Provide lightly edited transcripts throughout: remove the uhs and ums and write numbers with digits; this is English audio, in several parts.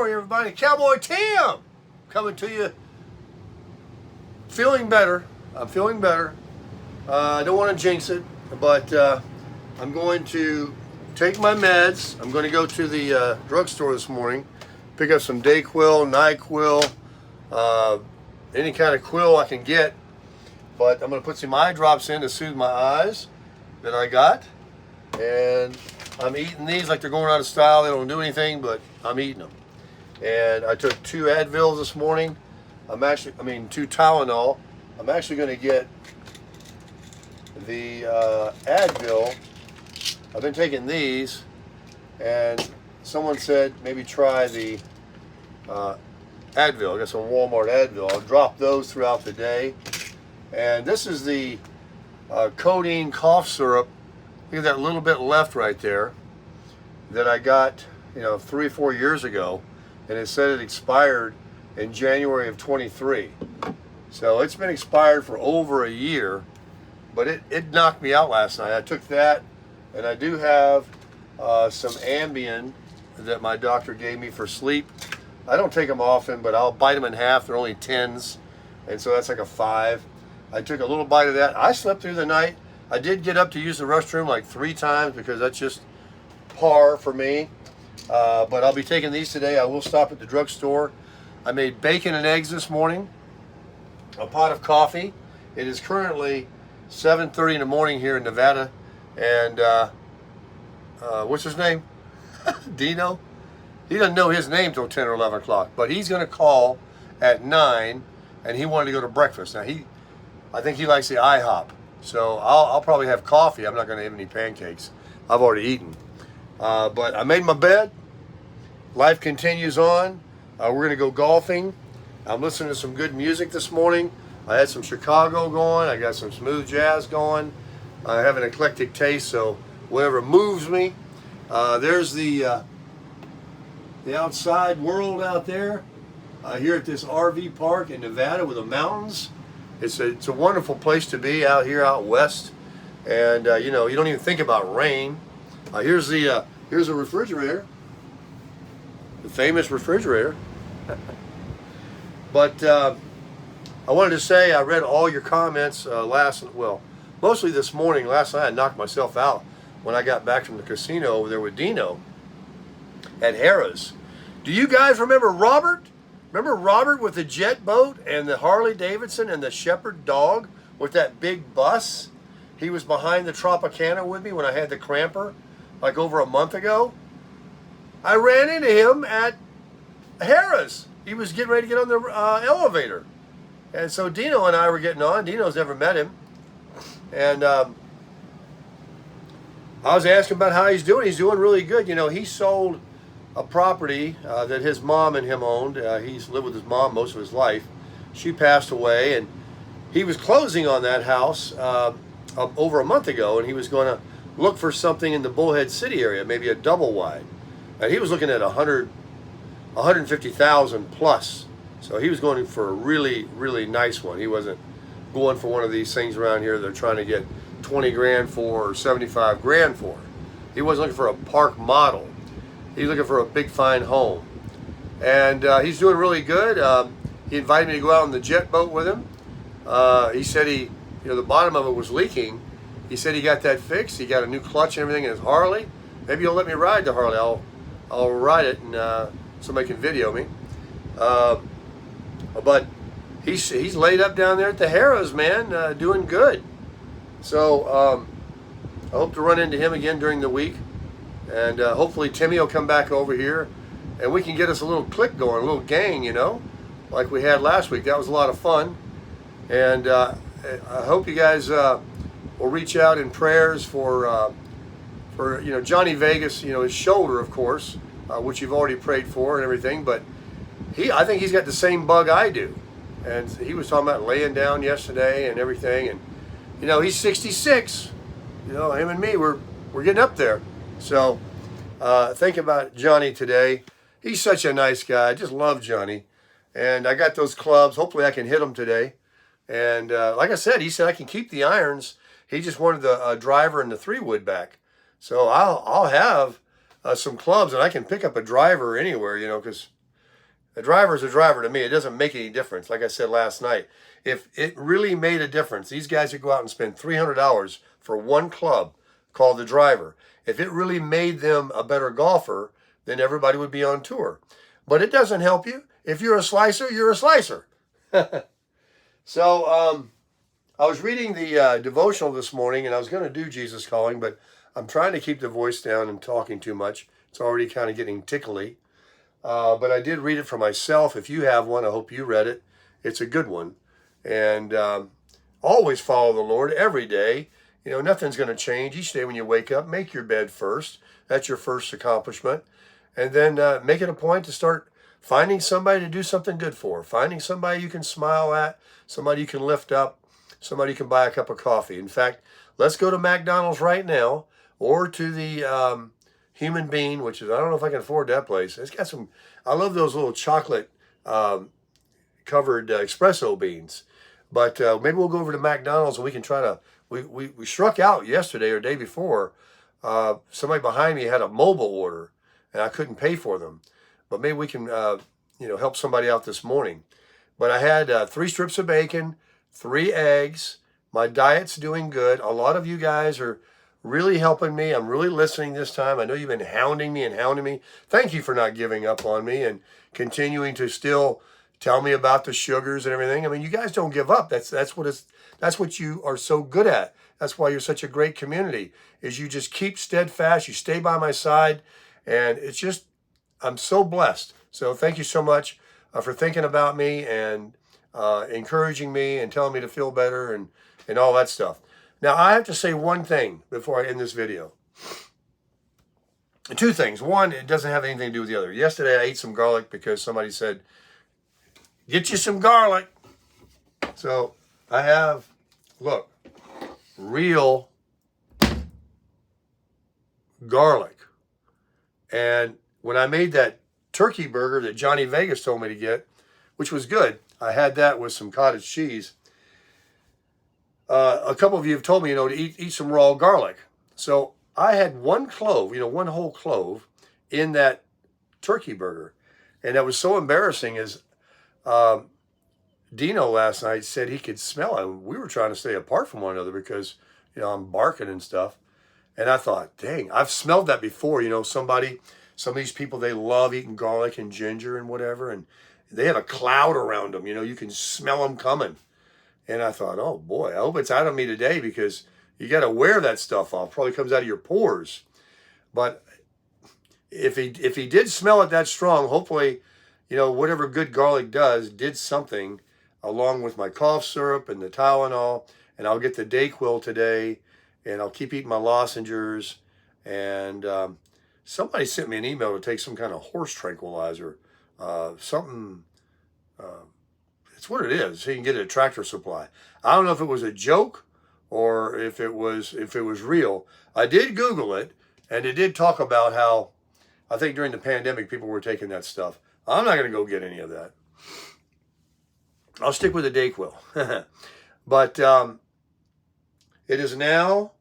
morning, everybody. Cowboy Tim coming to you. Feeling better. I'm feeling better. I don't want to jinx it, but I'm going to take my meds. I'm going to go to the drugstore this morning, pick up some Dayquil, NyQuil, any kind of quill I can get. But I'm going to put some eye drops in to soothe my eyes that I got. And I'm eating these like they're going out of style. They don't do anything, but I'm eating them. And I took 2 Advils this morning. 2 Tylenol. I'm actually going to get the Advil. I've been taking these, and someone said maybe try the Advil. I got some Walmart Advil. I'll drop those throughout the day. And this is the codeine cough syrup. Look at that little bit left right there that I got, 3 or 4 years ago, and it said it expired in January of 23. So it's been expired for over a year, but it knocked me out last night. I took that, and I do have some Ambien that my doctor gave me for sleep. I don't take them often, but I'll bite them in half. They're only 10s, and so that's like a 5. I took a little bite of that. I slept through the night. I did get up to use the restroom like 3 times because that's just par for me. But I'll be taking these today. I will stop at the drugstore. I made bacon and eggs this morning, a pot of coffee. It is currently 7:30 in the morning here in Nevada. And what's his name? Dino? He doesn't know his name till 10 or 11 o'clock. But he's going to call at 9, and he wanted to go to breakfast. Now, I think he likes the IHOP. So I'll probably have coffee. I'm not going to have any pancakes. I've already eaten. But I made my bed. Life continues on. We're going to go golfing. I'm listening to some good music this morning. I had some Chicago going. I got some smooth jazz going. I have an eclectic taste, so whatever moves me. There's the outside world out there here at this RV park in Nevada with the mountains. It's a wonderful place to be out here out west, and you don't even think about rain. Here's a refrigerator, the famous refrigerator. But I wanted to say I read all your comments mostly this morning. Last night I knocked myself out when I got back from the casino over there with Dino at Harrah's. Do you guys remember Robert? Remember Robert with the jet boat and the Harley Davidson and the Shepherd dog with that big bus? He was behind the Tropicana with me when I had the cramper like over a month ago. I ran into him at Harrah's. He was getting ready to get on the elevator. And so Dino and I were getting on. Dino's never met him. And I was asking about how he's doing. He's doing really good. He sold a property that his mom and him owned. He's lived with his mom most of his life. She passed away, and he was closing on that house over a month ago, and he was going to look for something in the Bullhead City area, maybe a double wide. And he was looking at 150,000 plus. So he was going for a really, really nice one. He wasn't going for one of these things around here they're trying to get 20 grand for or 75 grand for. He wasn't looking for a park model. He's looking for a big, fine home. And he's doing really good. He invited me to go out on the jet boat with him. He said the bottom of it was leaking. He said he got that fixed. He got a new clutch and everything in his Harley. Maybe he'll let me ride the Harley. I'll ride it and somebody can video me. But he's laid up down there at the Harrah's, man, doing good. So I hope to run into him again during the week. And hopefully Timmy will come back over here and we can get us a little clique going, a little gang, like we had last week. That was a lot of fun. And I hope you guys will reach out in prayers for Johnny Vegas, his shoulder, of course, which you've already prayed for and everything. But I think he's got the same bug I do. And he was talking about laying down yesterday and everything. And, he's 66. Him and me, we're getting up there. So think about Johnny today. He's such a nice guy. I just love Johnny. And I got those clubs. Hopefully I can hit them today. And like I said, he said I can keep the irons. He just wanted the driver and the 3-wood back. So I'll have some clubs, and I can pick up a driver anywhere, because A driver's a driver to me. It doesn't make any difference. Like I said last night, if it really made a difference, these guys that go out and spend $300 for one club called the driver, if it really made them a better golfer, then everybody would be on tour. But it doesn't help you. If you're a slicer, you're a slicer. So I was reading the devotional this morning, and I was going to do Jesus Calling, but I'm trying to keep the voice down and talking too much. It's already kind of getting tickly. But I did read it for myself. If you have one, I hope you read it. It's a good one. And always follow the Lord every day. You know, nothing's going to change. Each day when you wake up, make your bed first. That's your first accomplishment. And then make it a point to start finding somebody to do something good for. Finding somebody you can smile at, somebody you can lift up, somebody you can buy a cup of coffee. In fact, let's go to McDonald's right now, or to the Human Bean, which is, I don't know if I can afford that place. It's got some, I love those little chocolate covered espresso beans. But maybe we'll go over to McDonald's and we can try to, we struck out yesterday or day before. Somebody behind me had a mobile order and I couldn't pay for them. But maybe we can, help somebody out this morning. But I had 3 strips of bacon, 3 eggs. My diet's doing good. A lot of you guys are really helping me. I'm really listening this time. I know you've been hounding me. Thank you for not giving up on me and continuing to still tell me about the sugars and everything. I mean, you guys don't give up. That's what you are so good at. That's why you're such a great community, is you just keep steadfast. You stay by my side, and it's just, I'm so blessed. So thank you so much for thinking about me and encouraging me and telling me to feel better and all that stuff. Now, I have to say one thing before I end this video. 2 things. One, it doesn't have anything to do with the other. Yesterday, I ate some garlic because somebody said, get you some garlic. So I have, look, real garlic. And when I made that turkey burger that Johnny Vegas told me to get, which was good, I had that with some cottage cheese. A couple of you have told me, to eat some raw garlic. So I had 1 clove, 1 whole clove in that turkey burger. And that was so embarrassing is Dino last night said he could smell it. We were trying to stay apart from one another because, I'm barking and stuff. And I thought, dang, I've smelled that before. Some of these people, they love eating garlic and ginger and whatever. And they have a cloud around them. You can smell them coming. And I thought, oh boy, I hope it's out of me today because you got to wear that stuff off. Probably comes out of your pores. But if he did smell it that strong, hopefully, whatever good garlic does did something along with my cough syrup and the Tylenol. And I'll get the Dayquil today. And I'll keep eating my lozenges. And somebody sent me an email to take some kind of horse tranquilizer. It's what it is. So you can get it at Tractor Supply. I don't know if it was a joke or if it was real. I did Google it, and it did talk about how I think during the pandemic people were taking that stuff. I'm not going to go get any of that. I'll stick with the Dayquil. But it is now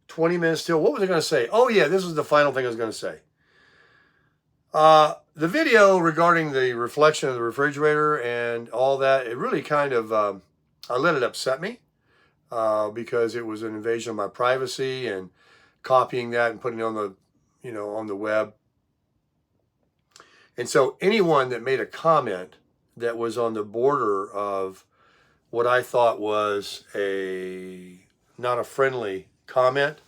20 minutes till. What was I going to say? Oh yeah, this is the final thing I was going to say. The video regarding the reflection of the refrigerator and all that, it really kind of, I let it upset me because it was an invasion of my privacy and copying that and putting it on the, on the web. And so anyone that made a comment that was on the border of what I thought was not a friendly comment,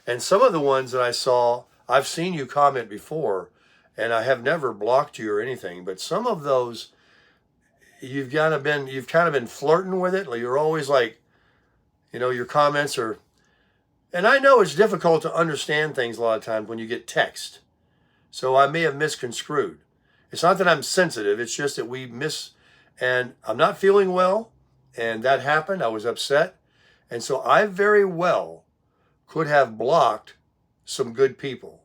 and some of the ones that I saw, I've seen you comment before, and I have never blocked you or anything, but some of those, you've kind of been flirting with it. Like you're always like, your comments are, and I know it's difficult to understand things a lot of times when you get text. So I may have misconstrued. It's not that I'm sensitive. It's just that and I'm not feeling well. And that happened. I was upset. And so I very well could have blocked some good people.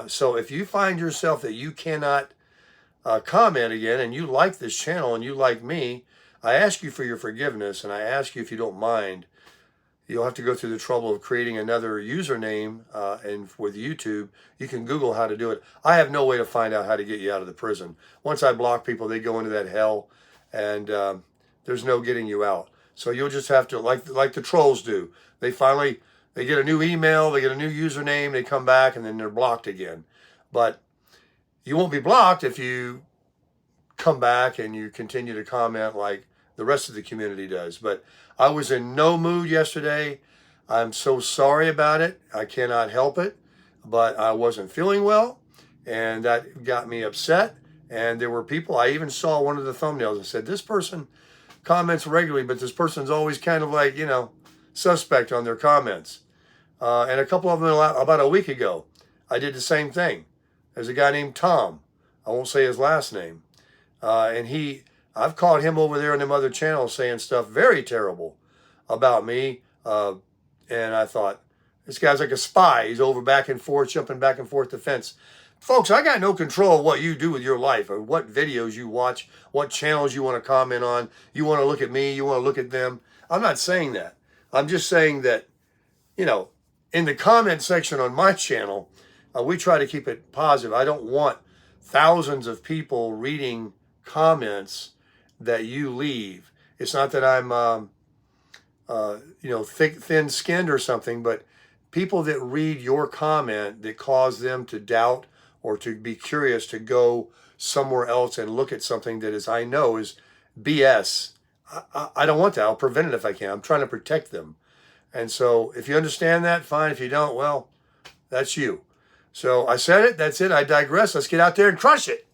So if you find yourself that you cannot comment again and you like this channel and you like me, I ask you for your forgiveness and I ask you if you don't mind you'll have to go through the trouble of creating another username. And with YouTube, you can Google how to do it. I have no way to find out how to get you out of the prison. Once I block people, they go into that hell, and there's no getting you out. So you'll just have to, like the trolls do. They get a new email, they get a new username, they come back, and then they're blocked again. But you won't be blocked if you come back and you continue to comment like the rest of the community does. But I was in no mood yesterday. I'm so sorry about it. I cannot help it, but I wasn't feeling well, and that got me upset. And there were people, I even saw one of the thumbnails that said, this person comments regularly, but this person's always kind of like, suspect on their comments. And a couple of them about a week ago, I did the same thing. There's a guy named Tom. I won't say his last name. And I've caught him over there on them other channels saying stuff very terrible about me. And I thought, this guy's like a spy. He's over back and forth, jumping back and forth the fence. Folks, I got no control of what you do with your life or what videos you watch, what channels you want to comment on. You want to look at me, you want to look at them. I'm not saying that. I'm just saying that, in the comment section on my channel, we try to keep it positive. I don't want thousands of people reading comments that you leave. It's not that I'm, thin-skinned or something, but people that read your comment that cause them to doubt or to be curious to go somewhere else and look at something that I know is BS. I don't want that. I'll prevent it if I can. I'm trying to protect them. And so if you understand that, fine. If you don't, well, that's you. So I said it. That's it. I digress. Let's get out there and crush it.